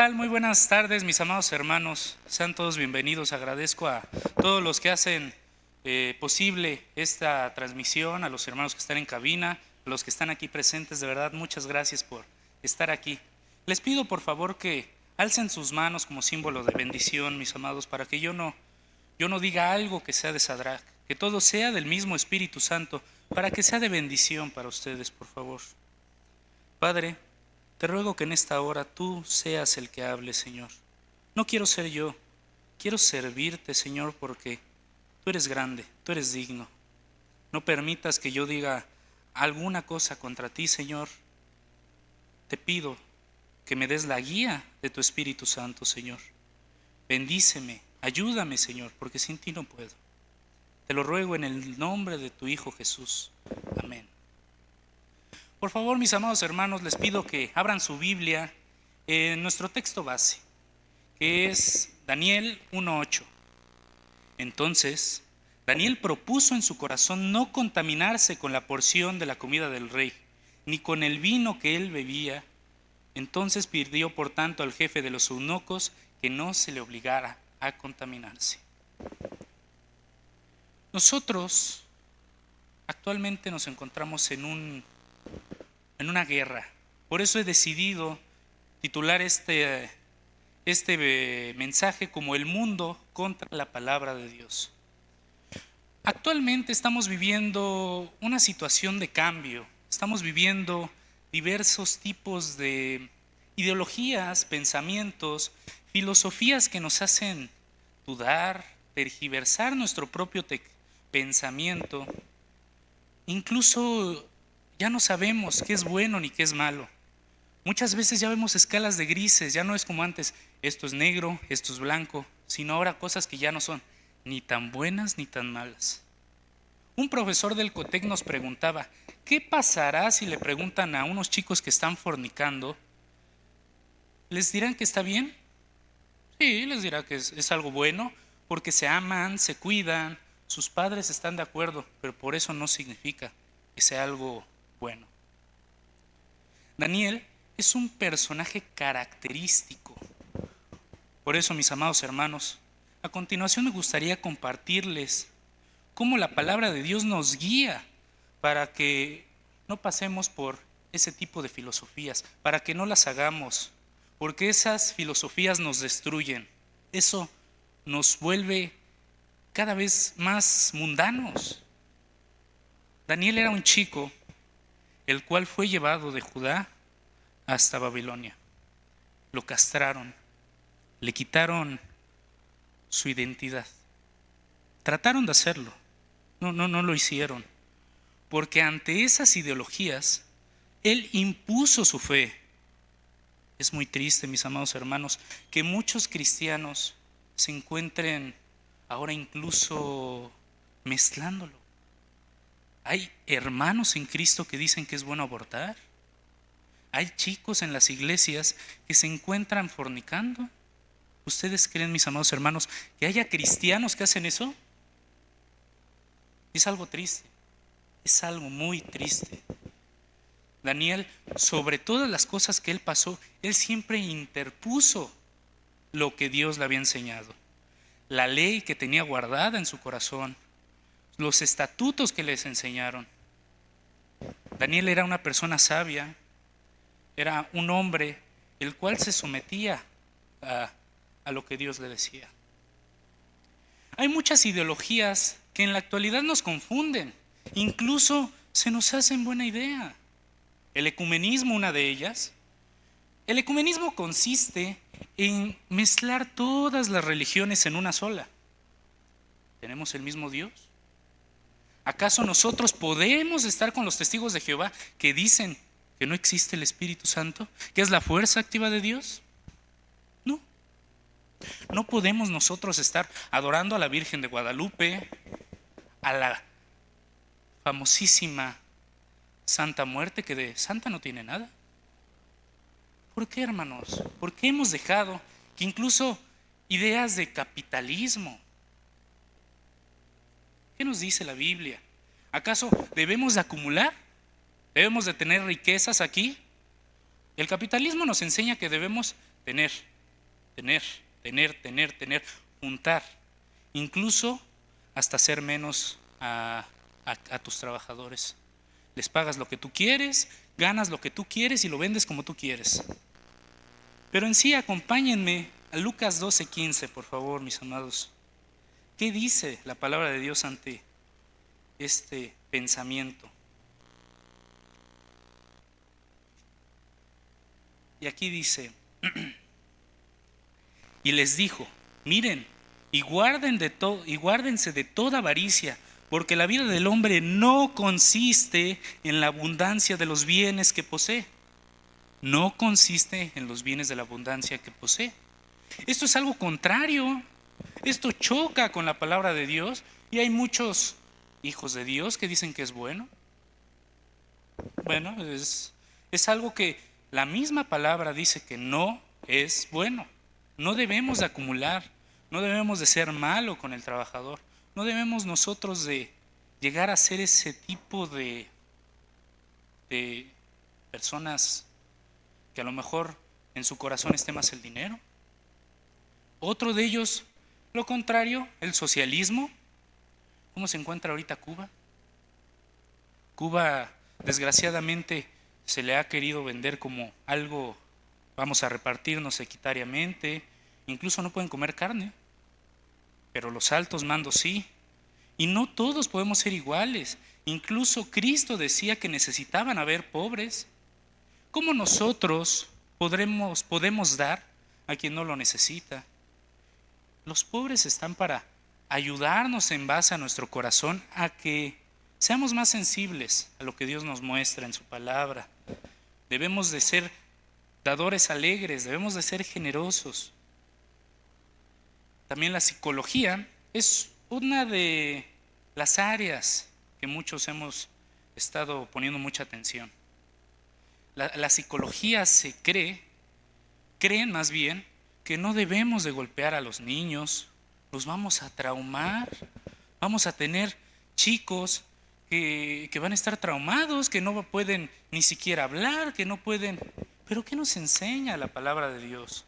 ¿Tal? Muy buenas tardes, mis amados hermanos. Sean todos bienvenidos. Agradezco a todos los que hacen posible esta transmisión, a los hermanos que están en cabina, a los que están aquí presentes. De verdad, muchas gracias por estar aquí. Les pido por favor que alcen sus manos como símbolo de bendición, mis amados, para que yo no diga algo que sea de Sadrach, que todo sea del mismo Espíritu Santo, para que sea de bendición para ustedes, por favor. Padre, te ruego que en esta hora tú seas el que hable, Señor. No quiero ser yo, quiero servirte, Señor, porque tú eres grande, tú eres digno. No permitas que yo diga alguna cosa contra ti, Señor. Te pido que me des la guía de tu Espíritu Santo, Señor. Bendíceme, ayúdame, Señor, porque sin ti no puedo. Te lo ruego en el nombre de tu Hijo Jesús. Amén. Por favor, mis amados hermanos, les pido que abran su Biblia en nuestro texto base, que es Daniel 1:8. Entonces, Daniel propuso en su corazón no contaminarse con la porción de la comida del rey, ni con el vino que él bebía. Entonces pidió por tanto al jefe de los eunucos que no se le obligara a contaminarse. Nosotros actualmente nos encontramos en una guerra. Por eso he decidido titular este mensaje como el mundo contra la palabra de Dios. Actualmente estamos viviendo una situación de cambio. Estamos viviendo diversos tipos de ideologías, pensamientos, filosofías que nos hacen dudar, tergiversar nuestro propio pensamiento. Incluso ya no sabemos qué es bueno ni qué es malo. Muchas veces ya vemos escalas de grises, ya no es como antes, esto es negro, esto es blanco, sino ahora cosas que ya no son ni tan buenas ni tan malas. Un profesor del Cotec nos preguntaba, ¿qué pasará si le preguntan a unos chicos que están fornicando? ¿Les dirán que está bien? Sí, les dirá que es algo bueno, porque se aman, se cuidan, sus padres están de acuerdo, pero por eso no significa que sea algo bueno. Daniel es un personaje característico. Por eso, mis amados hermanos, a continuación me gustaría compartirles cómo la palabra de Dios nos guía para que no pasemos por ese tipo de filosofías, para que no las hagamos, porque esas filosofías nos destruyen. Eso nos vuelve cada vez más mundanos. Daniel era un chico el cual fue llevado de Judá hasta Babilonia. Lo castraron, le quitaron su identidad. Trataron de hacerlo, no lo hicieron, porque ante esas ideologías, él impuso su fe. Es muy triste, mis amados hermanos, que muchos cristianos se encuentren ahora incluso mezclándolo. Hay hermanos en Cristo que dicen que es bueno abortar. Hay chicos en las iglesias que se encuentran fornicando. ¿Ustedes creen, mis amados hermanos, que haya cristianos que hacen eso? Es algo triste, es algo muy triste. Daniel, sobre todas las cosas que él pasó, él siempre interpuso lo que Dios le había enseñado. La ley que tenía guardada en su corazón, los estatutos que les enseñaron. Daniel era una persona sabia, era un hombre el cual se sometía a lo que Dios le decía. Hay muchas ideologías que en la actualidad nos confunden, incluso se nos hacen buena idea. El ecumenismo, una de ellas. El ecumenismo consiste en mezclar todas las religiones en una sola. ¿Tenemos el mismo Dios? ¿Acaso nosotros podemos estar con los testigos de Jehová que dicen que no existe el Espíritu Santo, que es la fuerza activa de Dios? No. No podemos nosotros estar adorando a la Virgen de Guadalupe, a la famosísima Santa Muerte, que de santa no tiene nada. ¿Por qué, hermanos? ¿Por qué hemos dejado que incluso ideas de capitalismo? ¿Qué nos dice la Biblia? ¿Acaso debemos de acumular? ¿Debemos de tener riquezas aquí? El capitalismo nos enseña que debemos tener tener, juntar, incluso hasta hacer menos a tus trabajadores. Les pagas lo que tú quieres, ganas lo que tú quieres y lo vendes como tú quieres. Pero en sí, acompáñenme a Lucas 12:15, por favor, mis amados. ¿Qué dice la palabra de Dios ante este pensamiento? Y aquí dice, y les dijo, miren, y guárdense de toda avaricia, porque la vida del hombre no consiste en la abundancia de los bienes que posee. No consiste en los bienes de la abundancia que posee. Esto es algo contrario. Esto choca con la palabra de Dios y hay muchos hijos de Dios que dicen que es bueno. Bueno, es algo que la misma palabra dice que no es bueno. No debemos de acumular, no debemos de ser malo con el trabajador, no debemos nosotros de llegar a ser ese tipo de personas que a lo mejor en su corazón esté más el dinero. Otro de ellos, lo contrario, el socialismo. ¿Cómo se encuentra ahorita Cuba? Cuba, desgraciadamente, se le ha querido vender como algo, vamos a repartirnos equitariamente, incluso no pueden comer carne, pero los altos mandos sí. Y no todos podemos ser iguales. Incluso Cristo decía que necesitaban haber pobres. ¿Cómo nosotros podemos dar a quien no lo necesita? Los pobres están para ayudarnos en base a nuestro corazón a que seamos más sensibles a lo que Dios nos muestra en su palabra. Debemos de ser dadores alegres, debemos de ser generosos. También la psicología es una de las áreas que muchos hemos estado poniendo mucha atención. La psicología creen más bien que no debemos de golpear a los niños, los vamos a traumar, vamos a tener chicos que van a estar traumados, que no pueden ni siquiera hablar, que no pueden. Pero ¿qué nos enseña la palabra de Dios?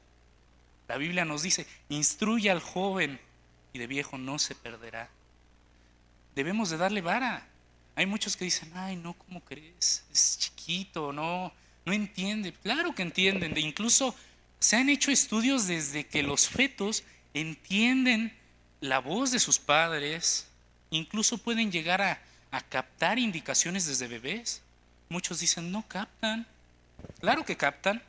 La Biblia nos dice, instruye al joven y de viejo no se perderá. Debemos de darle vara. Hay muchos que dicen, ay no, ¿cómo crees? Es chiquito, no entiende. Claro que entienden, incluso se han hecho estudios desde que los fetos entienden la voz de sus padres, incluso pueden llegar a captar indicaciones desde bebés. Muchos dicen, no captan. Claro que captan.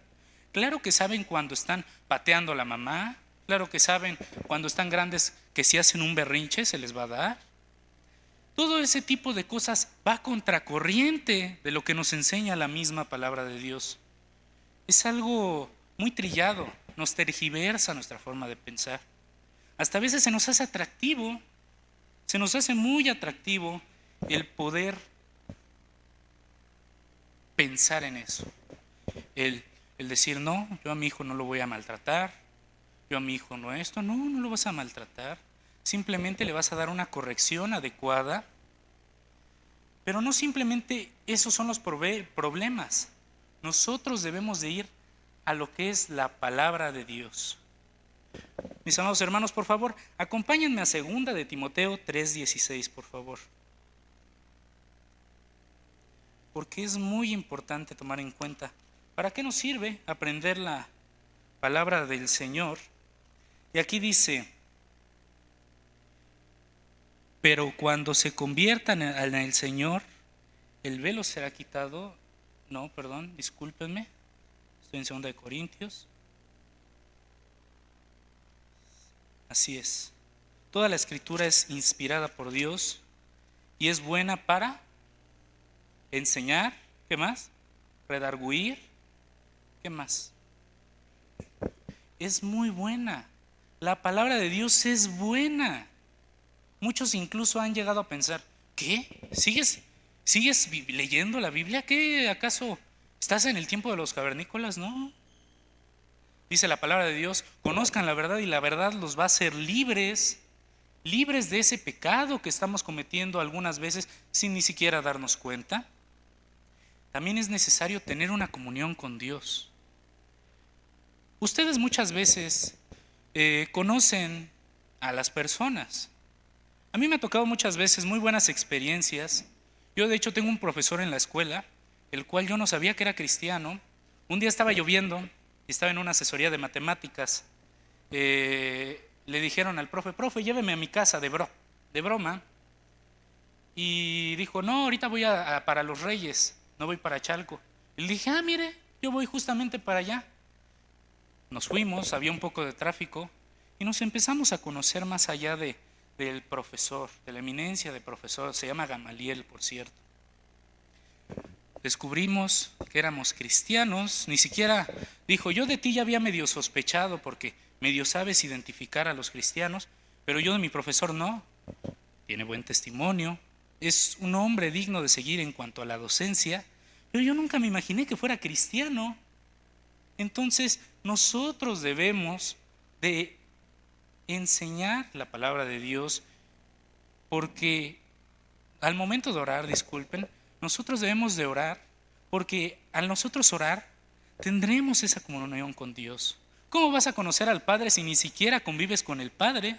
Claro que saben cuando están pateando a la mamá. Claro que saben cuando están grandes que si hacen un berrinche se les va a dar. Todo ese tipo de cosas va contracorriente de lo que nos enseña la misma palabra de Dios. Es algo muy trillado, nos tergiversa nuestra forma de pensar. Hasta a veces se nos hace atractivo, se nos hace muy atractivo el poder pensar en eso. El decir, no, yo a mi hijo no lo voy a maltratar, yo a mi hijo no no lo vas a maltratar. Simplemente le vas a dar una corrección adecuada. Pero no simplemente esos son los problemas. Nosotros debemos de ir a lo que es la palabra de Dios. Mis amados hermanos, por favor, acompáñenme a 2 de Timoteo 3:16, por favor. Porque es muy importante tomar en cuenta. ¿Para qué nos sirve aprender la palabra del Señor? Y aquí dice, pero cuando se conviertan en el Señor, el velo será quitado. No, perdón, discúlpenme. Estoy en 2 de Corintios. Así es. Toda la escritura es inspirada por Dios y es buena para enseñar. ¿Qué más? Redarguir. ¿Qué más? Es muy buena. La palabra de Dios es buena. Muchos incluso han llegado a pensar, ¿qué? ¿Sigues leyendo la Biblia? ¿Qué? ¿Acaso estás en el tiempo de los cavernícolas? No. Dice la palabra de Dios, conozcan la verdad y la verdad los va a hacer libres de ese pecado que estamos cometiendo algunas veces sin ni siquiera darnos cuenta. También es necesario tener una comunión con Dios. Ustedes muchas veces conocen a las personas. A mí me ha tocado muchas veces muy buenas experiencias. Yo de hecho tengo un profesor en la escuela, el cual yo no sabía que era cristiano. Un día estaba lloviendo y estaba en una asesoría de matemáticas. Le dijeron al profe, lléveme a mi casa de broma. Y dijo, no, ahorita voy para Los Reyes, no voy para Chalco. Y le dije, mire, yo voy justamente para allá. Nos fuimos, había un poco de tráfico y nos empezamos a conocer más allá del profesor, de la eminencia de profesor. Se llama Gamaliel, por cierto. Descubrimos que éramos cristianos. Ni siquiera dijo, yo de ti ya había medio sospechado porque medio sabes identificar a los cristianos, pero yo de mi profesor no. Tiene buen testimonio, es un hombre digno de seguir en cuanto a la docencia, pero yo nunca me imaginé que fuera cristiano. Entonces nosotros debemos de enseñar la palabra de Dios, porque al momento de orar, disculpen, nosotros debemos de orar, porque al nosotros orar tendremos esa comunión con Dios. ¿Cómo vas a conocer al Padre si ni siquiera convives con el Padre?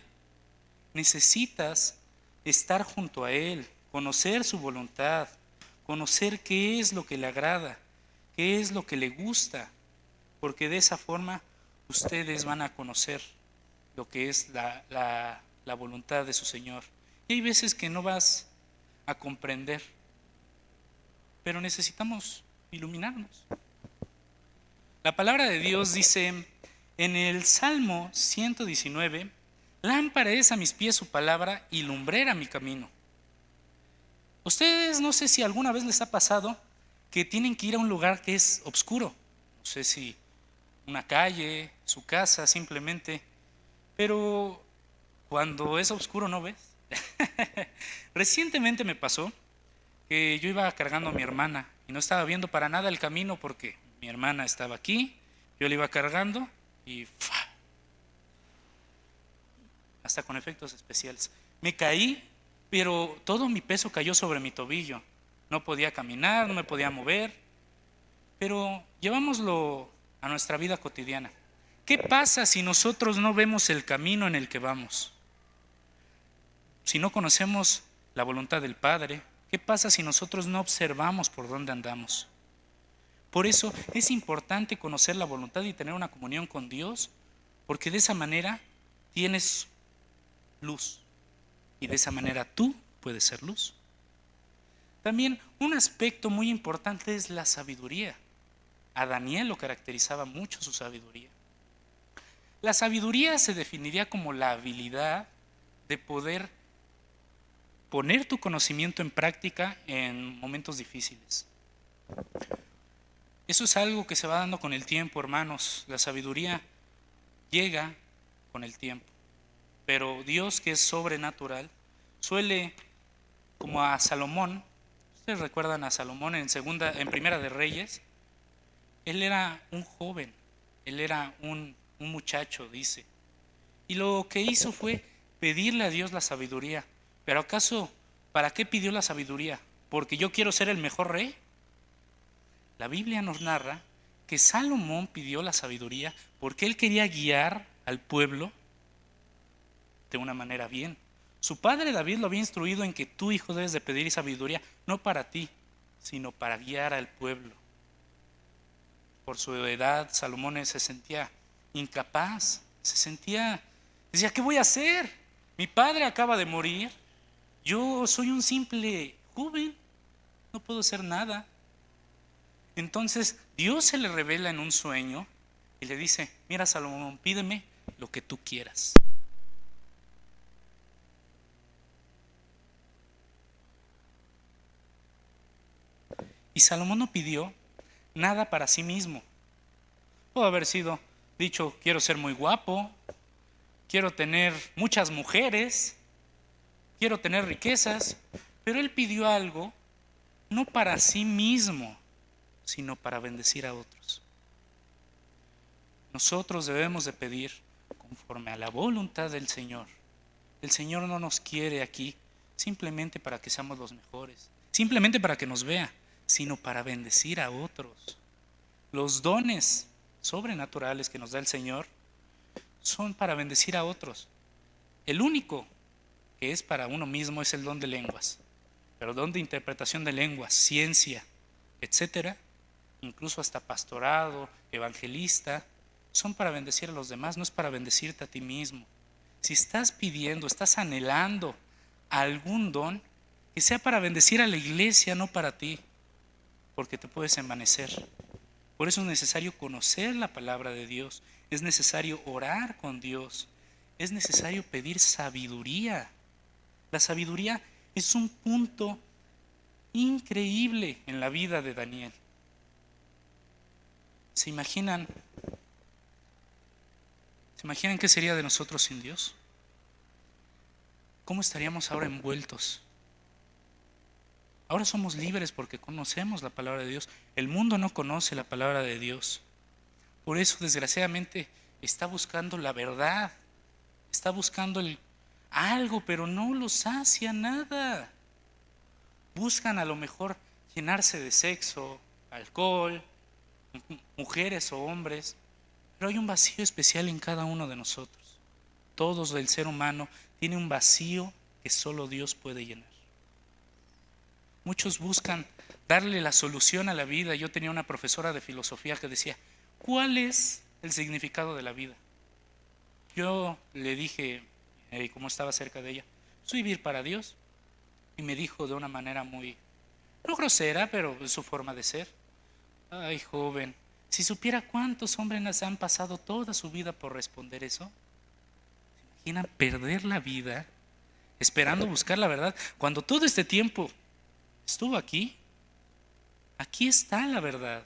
Necesitas estar junto a Él, conocer su voluntad, conocer qué es lo que le agrada, qué es lo que le gusta, porque de esa forma ustedes van a conocer lo que es la voluntad de su Señor. Y hay veces que no vas a comprender, pero necesitamos iluminarnos. La palabra de Dios dice en el Salmo 119, lámpara es a mis pies su palabra y lumbrera mi camino. Ustedes, no sé si alguna vez les ha pasado que tienen que ir a un lugar que es oscuro. No sé si una calle, su casa simplemente, pero cuando es oscuro no ves. Recientemente me pasó que yo iba cargando a mi hermana y no estaba viendo para nada el camino porque mi hermana estaba aquí, yo la iba cargando y ¡fua! Hasta con efectos especiales. Me caí, pero todo mi peso cayó sobre mi tobillo. No podía caminar, no me podía mover, pero llevámoslo a nuestra vida cotidiana. ¿Qué pasa si nosotros no vemos el camino en el que vamos? Si no conocemos la voluntad del Padre, ¿qué pasa si nosotros no observamos por dónde andamos? Por eso es importante conocer la voluntad y tener una comunión con Dios, porque de esa manera tienes luz y de esa manera tú puedes ser luz. También un aspecto muy importante es la sabiduría. A Daniel lo caracterizaba mucho su sabiduría. La sabiduría se definiría como la habilidad de poder poner tu conocimiento en práctica en momentos difíciles. Eso es algo que se va dando con el tiempo, hermanos. La sabiduría llega con el tiempo. Pero Dios, que es sobrenatural, suele, como a Salomón, ustedes recuerdan a Salomón en Primera de Reyes, él era un joven, él era un muchacho, dice. Y lo que hizo fue pedirle a Dios la sabiduría. Pero ¿acaso para qué pidió la sabiduría? ¿Porque yo quiero ser el mejor rey? La Biblia nos narra que Salomón pidió la sabiduría porque él quería guiar al pueblo de una manera bien. Su padre David lo había instruido en que tú, hijo, debes de pedir sabiduría, no para ti, sino para guiar al pueblo. Por su edad, Salomón se sentía incapaz, decía, ¿qué voy a hacer? Mi padre acaba de morir, yo soy un simple joven, no puedo hacer nada. Entonces Dios se le revela en un sueño y le dice, mira Salomón, pídeme lo que tú quieras. Y Salomón no pidió nada para sí mismo. Pudo haber dicho, quiero ser muy guapo, quiero tener muchas mujeres, quiero tener riquezas, pero él pidió algo no para sí mismo, sino para bendecir a otros. Nosotros debemos de pedir conforme a la voluntad del Señor. El Señor no nos quiere aquí simplemente para que seamos los mejores, simplemente para que nos vea, sino para bendecir a otros. Los dones sobrenaturales que nos da el Señor son para bendecir a otros. El único que es para uno mismo es el don de lenguas. Pero don de interpretación de lenguas, ciencia, etcétera, incluso hasta pastorado, evangelista, son para bendecir a los demás, no es para bendecirte a ti mismo. Si estás pidiendo, estás anhelando algún don, que sea para bendecir a la iglesia, no para ti, porque te puedes envanecer. Por eso es necesario conocer la palabra de Dios, es necesario orar con Dios, es necesario pedir sabiduría. La sabiduría es un punto increíble en la vida de Daniel. ¿Se imaginan qué sería de nosotros sin Dios? ¿Cómo estaríamos ahora envueltos? Ahora somos libres porque conocemos la palabra de Dios. El mundo no conoce la palabra de Dios. Por eso, desgraciadamente, está buscando la verdad. Está buscando algo, pero no los sacia nada. Buscan a lo mejor llenarse de sexo, alcohol, mujeres o hombres, pero hay un vacío especial en cada uno de nosotros. Todos del ser humano tiene un vacío que solo Dios puede llenar. Muchos buscan darle la solución a la vida. Yo tenía una profesora de filosofía que decía, ¿cuál es el significado de la vida? Yo le dije, como estaba cerca de ella, es vivir para Dios. Y me dijo de una manera muy, no grosera, pero su forma de ser, ay, joven, si supiera cuántos hombres han pasado toda su vida por responder eso. ¿Se imaginan perder la vida esperando buscar la verdad cuando todo este tiempo estuvo aquí? Aquí está la verdad,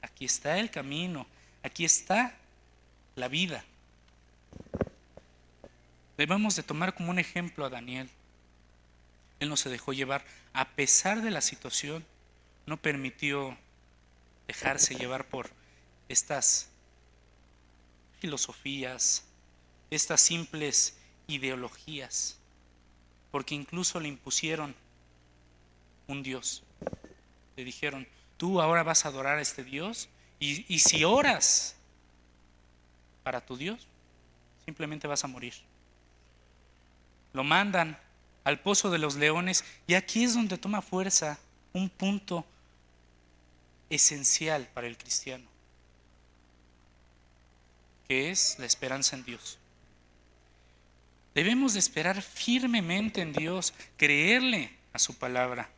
aquí está el camino, aquí está la vida. Debemos de tomar como un ejemplo a Daniel. Él no se dejó llevar, a pesar de la situación, no permitió dejarse llevar por estas filosofías, estas simples ideologías, porque incluso le impusieron un Dios. Le dijeron, tú ahora vas a adorar a este Dios y si oras para tu Dios, simplemente vas a morir. Lo mandan al pozo de los leones y aquí es donde toma fuerza un punto esencial para el cristiano, que es la esperanza en Dios. Debemos de esperar firmemente en Dios, creerle a su palabra.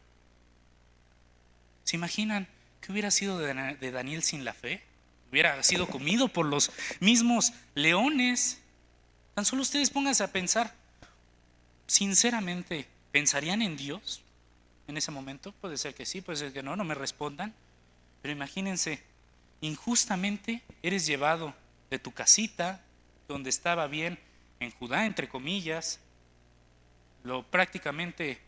¿Se imaginan qué hubiera sido de Daniel sin la fe? Hubiera sido comido por los mismos leones. Tan solo ustedes pónganse a pensar, sinceramente, ¿pensarían en Dios en ese momento? Puede ser que sí, puede ser que no, no me respondan. Pero imagínense, injustamente eres llevado de tu casita, donde estaba bien, en Judá, entre comillas, prácticamente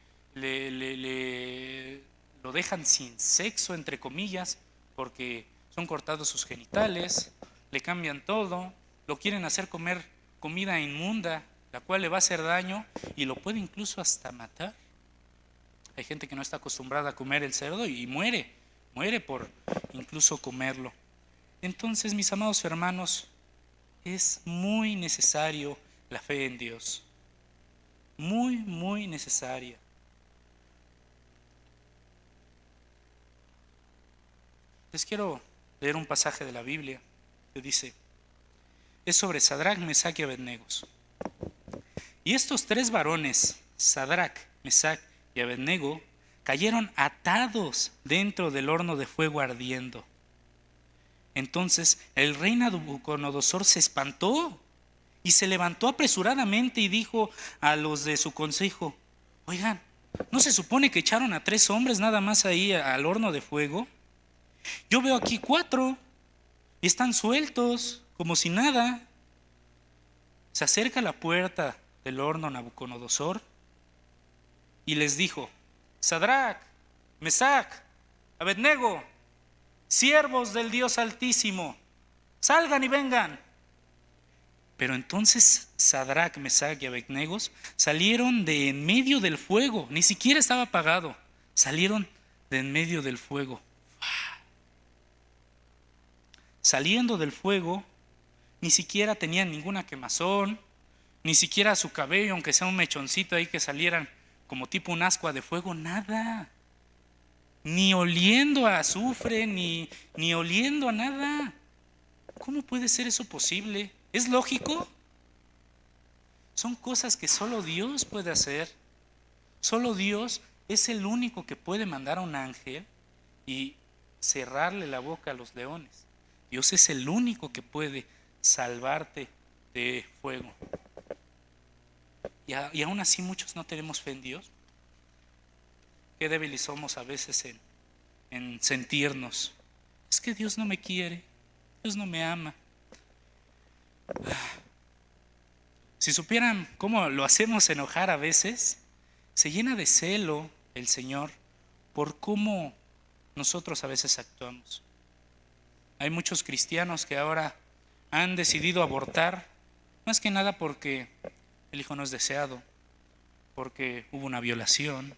lo dejan sin sexo, entre comillas, porque son cortados sus genitales, le cambian todo, lo quieren hacer comer comida inmunda, la cual le va a hacer daño y lo puede incluso hasta matar. Hay gente que no está acostumbrada a comer el cerdo y muere por incluso comerlo. Entonces, mis amados hermanos, es muy necesario la fe en Dios. Muy, muy necesaria. Les quiero leer un pasaje de la Biblia que dice, es sobre Sadrac, Mesac y Abednego. Y estos tres varones, Sadrac, Mesac y Abednego, cayeron atados dentro del horno de fuego ardiendo. Entonces el rey Nabucodonosor se espantó y se levantó apresuradamente y dijo a los de su consejo, oigan, ¿no se supone que echaron a 3 hombres nada más ahí al horno de fuego? Yo veo aquí 4 y están sueltos, como si nada. Se acerca a la puerta del horno Nabucodonosor y les dijo, Sadrac, Mesac, Abednego, siervos del Dios Altísimo, salgan y vengan. Pero entonces Sadrac, Mesac y Abednego salieron de en medio del fuego, ni siquiera estaba apagado, salieron de en medio del fuego. Saliendo del fuego, Ni siquiera tenían ninguna quemazón, ni siquiera su cabello, aunque sea un mechoncito ahí que salieran como tipo un ascua de fuego, nada. Ni oliendo a azufre, ni oliendo a nada. ¿Cómo puede ser eso posible? ¿Es lógico? Son cosas que solo Dios puede hacer. Solo Dios es el único que puede mandar a un ángel y cerrarle la boca a los leones. Dios es el único que puede salvarte de fuego. Y aún así muchos no tenemos fe en Dios. Qué débiles somos a veces en sentirnos. Es que Dios no me quiere, Dios no me ama. Si supieran cómo lo hacemos enojar a veces, se llena de celo el Señor por cómo nosotros a veces actuamos. Hay muchos cristianos que ahora han decidido abortar, más que nada porque el hijo no es deseado, porque hubo una violación,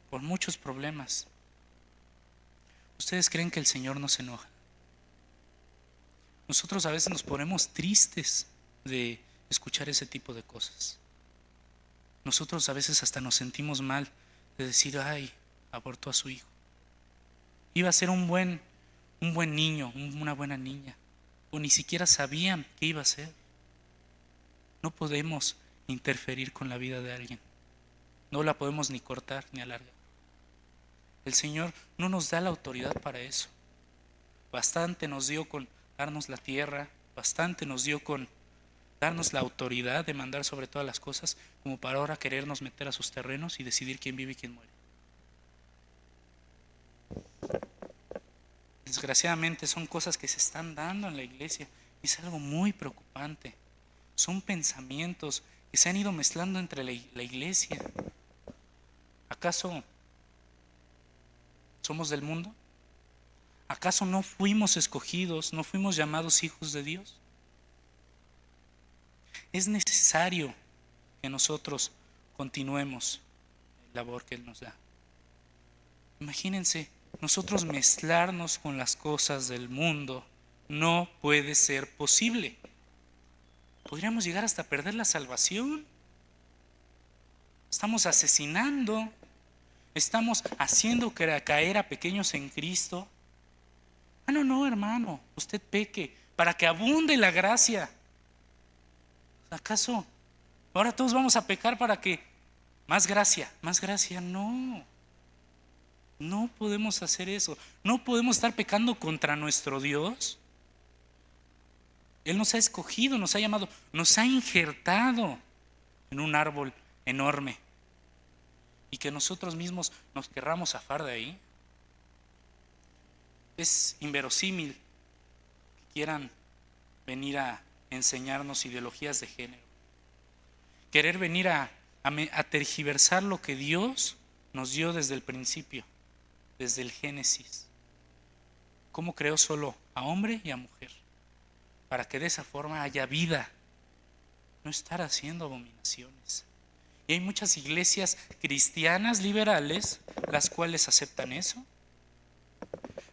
por muchos problemas. ¿Ustedes creen que el Señor no se enoja? Nosotros a veces nos ponemos tristes de escuchar ese tipo de cosas. Nosotros a veces hasta nos sentimos mal de decir, ay, abortó a su hijo. Iba a ser un buen niño, una buena niña, o ni siquiera sabían qué iba a ser. No podemos interferir con la vida de alguien. No la podemos ni cortar ni alargar. El Señor no nos da la autoridad para eso. Bastante nos dio con darnos la tierra, bastante nos dio con darnos la autoridad de mandar sobre todas las cosas, como para ahora querernos meter a sus terrenos y decidir quién vive y quién muere. Desgraciadamente son cosas que se están dando en la iglesia y es algo muy preocupante. Son pensamientos que se han ido mezclando entre la iglesia. ¿Acaso somos del mundo? ¿Acaso no fuimos escogidos, no fuimos llamados hijos de Dios? Es necesario que nosotros continuemos la labor que Él nos da. Imagínense, nosotros mezclarnos con las cosas del mundo no puede ser posible. Podríamos llegar hasta perder la salvación. Estamos asesinando, estamos haciendo caer a pequeños en Cristo. No, hermano, usted peque para que abunde la gracia. ¿Acaso ahora todos vamos a pecar para que más gracia? No. No podemos hacer eso. No podemos estar pecando contra nuestro Dios. Él nos ha escogido, nos ha llamado, nos ha injertado en un árbol enorme. Y que nosotros mismos nos querramos zafar de ahí. Es inverosímil que quieran venir a enseñarnos ideologías de género. Querer venir a tergiversar lo que Dios nos dio desde el principio, desde el Génesis. Cómo creó solo a hombre y a mujer, para que de esa forma haya vida, no estar haciendo abominaciones. Y hay muchas iglesias cristianas liberales las cuales aceptan eso.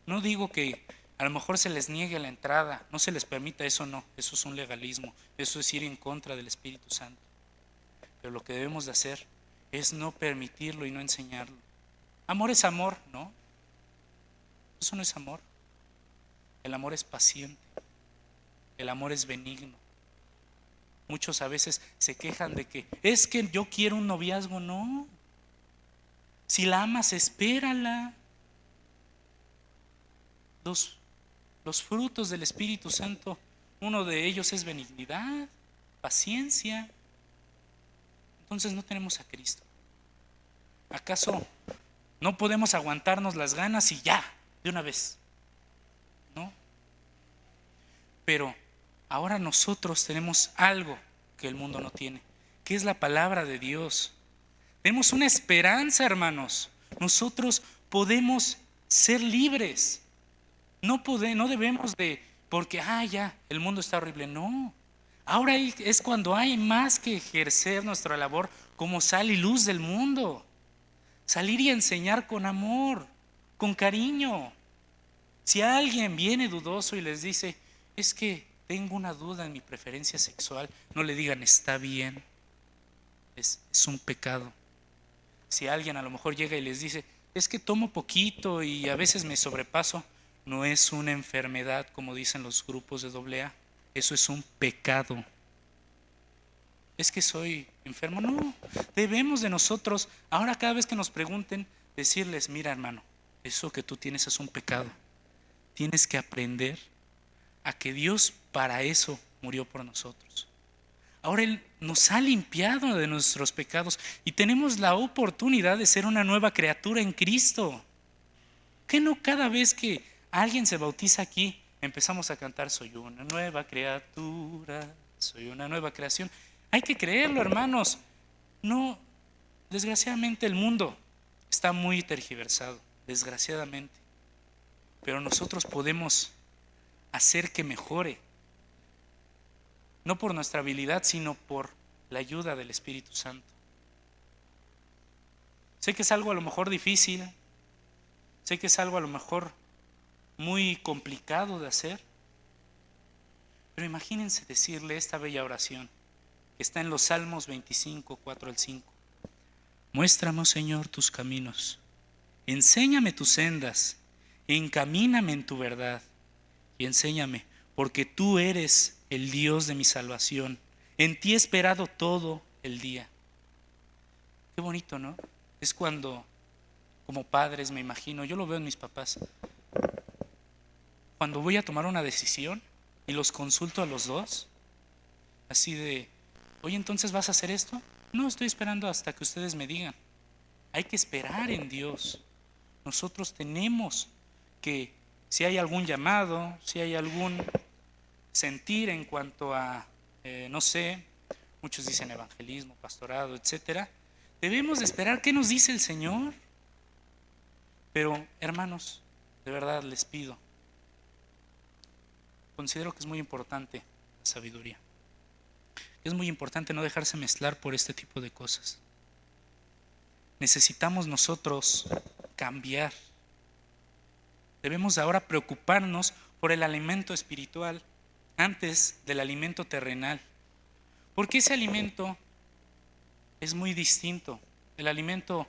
No digo que a lo mejor se les niegue la entrada, no se les permita, eso no, eso es un legalismo, eso es ir en contra del Espíritu Santo. Pero lo que debemos de hacer es no permitirlo y no enseñarlo. Amor es amor, ¿no? Eso no es amor. El amor es paciente, el amor es benigno. Muchos a veces se quejan de que es que yo quiero un noviazgo, no. Si la amas, espérala. Los frutos del Espíritu Santo, uno de ellos es benignidad, paciencia. Entonces no tenemos a Cristo. ¿Acaso no podemos aguantarnos las ganas y ya, de una vez? ¿No? Pero ahora nosotros tenemos algo que el mundo no tiene, que es la palabra de Dios. Tenemos una esperanza, hermanos. Nosotros podemos ser libres. No debemos de, porque ya, el mundo está horrible. No. Ahora es cuando hay más que ejercer nuestra labor como sal y luz del mundo. Salir y enseñar con amor, con cariño. Si alguien viene dudoso y les dice, es que tengo una duda en mi preferencia sexual, no le digan está bien, es un pecado. Si alguien a lo mejor llega y les dice, es que tomo poquito y a veces me sobrepaso, no es una enfermedad como dicen los grupos de AA, eso es un pecado. Es que soy enfermo, no, debemos de nosotros, ahora cada vez que nos pregunten, decirles, mira hermano, eso que tú tienes es un pecado. Tienes que aprender a que Dios para eso murió por nosotros. Ahora Él nos ha limpiado de nuestros pecados y tenemos la oportunidad de ser una nueva criatura en Cristo. ¿Qué no cada vez que alguien se bautiza aquí empezamos a cantar soy una nueva criatura, soy una nueva creación? Hay que creerlo, hermanos. No, desgraciadamente el mundo está muy tergiversado, desgraciadamente. Pero nosotros podemos hacer que mejore. No por nuestra habilidad, sino por la ayuda del Espíritu Santo. Sé que es algo a lo mejor difícil, sé que es algo a lo mejor muy complicado de hacer, pero imagínense decirle esta bella oración que está en los Salmos 25, 4 al 5. Muéstrame, Señor, tus caminos, enséñame tus sendas, encamíname en tu verdad y enséñame, porque tú eres el Dios de mi salvación. En ti he esperado todo el día. Qué bonito, ¿no? Es cuando, como padres, me imagino, yo lo veo en mis papás, cuando voy a tomar una decisión y los consulto a los dos, así de, oye, entonces ¿vas a hacer esto? No, estoy esperando hasta que ustedes me digan. Hay que esperar en Dios. Nosotros tenemos que, si hay algún llamado, si hay algún sentir en cuanto a, no sé, muchos dicen evangelismo, pastorado, etcétera, debemos de esperar qué nos dice el Señor. Pero, hermanos, de verdad les pido, considero que es muy importante la sabiduría. Es muy importante no dejarse mezclar por este tipo de cosas. Necesitamos nosotros cambiar. Debemos ahora preocuparnos por el alimento espiritual antes del alimento terrenal. Porque ese alimento es muy distinto. El alimento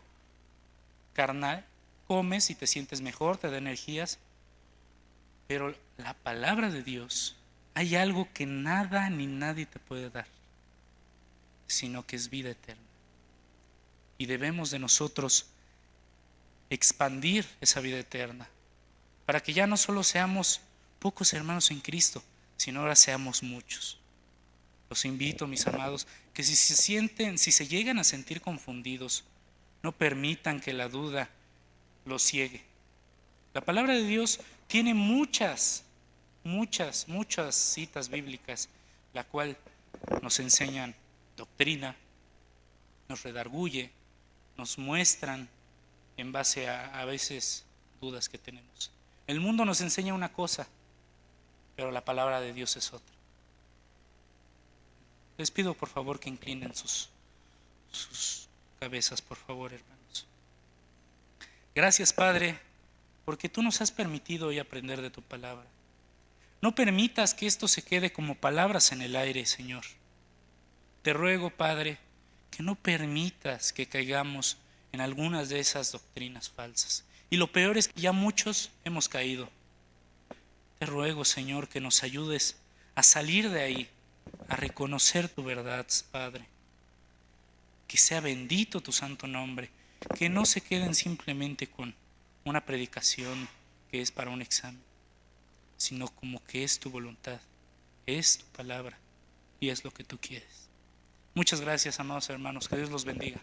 carnal, comes y te sientes mejor, te da energías. Pero la palabra de Dios, hay algo que nada ni nadie te puede dar, sino que es vida eterna. Y debemos de nosotros expandir esa vida eterna, para que ya no solo seamos pocos hermanos en Cristo, sino ahora seamos muchos. Los invito, mis amados, que si se llegan a sentir confundidos, no permitan que la duda los ciegue. La palabra de Dios tiene muchas citas bíblicas, la cual nos enseñan doctrina, nos redarguye, nos muestran en base a veces dudas que tenemos. El mundo nos enseña una cosa, pero la palabra de Dios es otra. Les pido por favor que inclinen sus cabezas, por favor, hermanos. Gracias, Padre, porque tú nos has permitido hoy aprender de tu palabra. No permitas que esto se quede como palabras en el aire, Señor. Te ruego, Padre, que no permitas que caigamos en algunas de esas doctrinas falsas. Y lo peor es que ya muchos hemos caído. Te ruego, Señor, que nos ayudes a salir de ahí, a reconocer tu verdad, Padre. Que sea bendito tu santo nombre, que no se queden simplemente con una predicación que es para un examen, sino como que es tu voluntad, es tu palabra y es lo que tú quieres. Muchas gracias, amados hermanos, que Dios los bendiga.